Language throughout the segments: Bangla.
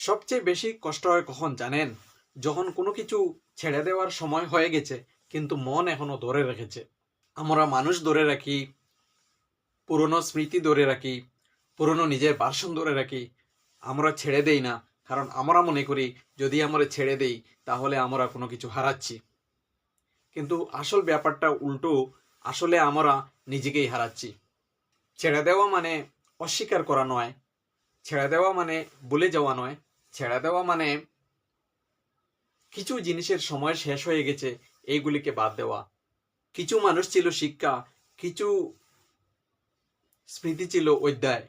সবচেয়ে বেশি কষ্ট হয় কখন জানেন? যখন কোনো কিছু ছেড়ে দেওয়ার সময় হয়ে গেছে কিন্তু মন এখনো ধরে রেখেছে। আমরা মানুষ ধরে রাখি, পুরনো স্মৃতি ধরে রাখি, পুরনো নিজের ভার্সন ধরে রাখি। আমরা ছেড়ে দেই না, কারণ আমরা মনে করি যদি আমরা ছেড়ে দেই তাহলে আমরা কোনো কিছু হারাচ্ছি। কিন্তু আসল ব্যাপারটা উল্টো, আসলে আমরা নিজেকেই হারাচ্ছি। ছেড়ে দেওয়া মানে অস্বীকার করা নয়, ছেড়ে দেওয়া মানে ভুলে যাওয়া নয়, ছেড়ে দেওয়া মানে কিছু জিনিসের সময় শেষ হয়ে গেছে এইগুলিকে বাদ দেওয়া। কিছু মানুষ ছিল শিক্ষা, কিছু স্মৃতি ছিল অধ্যায়।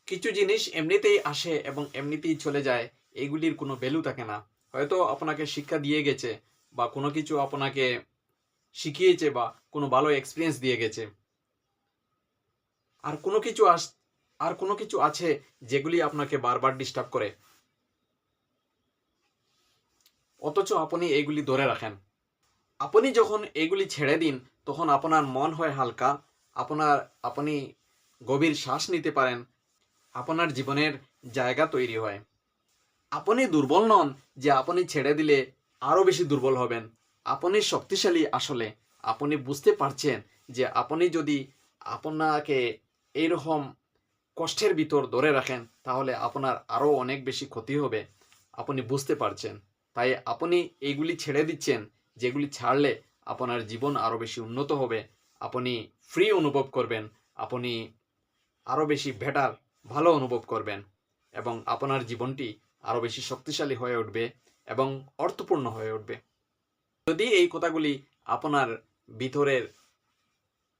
কিছু জিনিস এমনিতেই আসে এবং এমনিতেই চলে যায়, এইগুলির কোনো ভ্যালু থাকে না। হয়তো আপনাকে শিক্ষা দিয়ে গেছে বা কোনো কিছু আপনাকে শিখিয়েছে বা কোনো ভালো এক্সপিরিয়েন্স দিয়ে গেছে। আর কোনো কিছু আর কোনো কিছু আছে যেগুলি আপনাকে বারবার ডিস্টার্ব করে, অথচ আপনি এইগুলি ধরে রাখেন। আপনি যখন এগুলি ছেড়ে দিন তখন আপনার মন হয় হালকা, আপনি গভীর শ্বাস নিতে পারেন, আপনার জীবনের জায়গা তৈরি হয়। আপনি দুর্বল নন যে আপনি ছেড়ে দিলে আরো বেশি দুর্বল হবেন। আপনি শক্তিশালী। আসলে আপনি বুঝতে পারছেন যে আপনি যদি আপনাকে এইরকম কষ্টের ভিতর ধরে রাখেন তাহলে আপনার আরো অনেক বেশি ক্ষতি হবে। আপনি বুঝতে পারছেন, তাই আপনি এইগুলি ছেড়ে দিচ্ছেন, যেগুলি ছাড়লে আপনার জীবন আরো বেশি উন্নত হবে। আপনি ফ্রি অনুভব করবেন, আপনি আরো বেশি বেটার, ভালো অনুভব করবেন এবং আপনার জীবনটি আরো বেশি শক্তিশালী হয়ে উঠবে এবং অর্থপূর্ণ হয়ে উঠবে। যদি এই কথাগুলি আপনার ভিতরের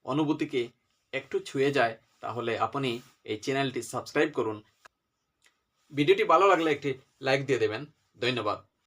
অনুভূতিকে একটু ছুঁয়ে যায় তাহলে আপনি এই চ্যানেলটি সাবস্ক্রাইব করুন। ভিডিওটি ভালো লাগলে একটি লাইক দিয়ে দেবেন। ধন্যবাদ।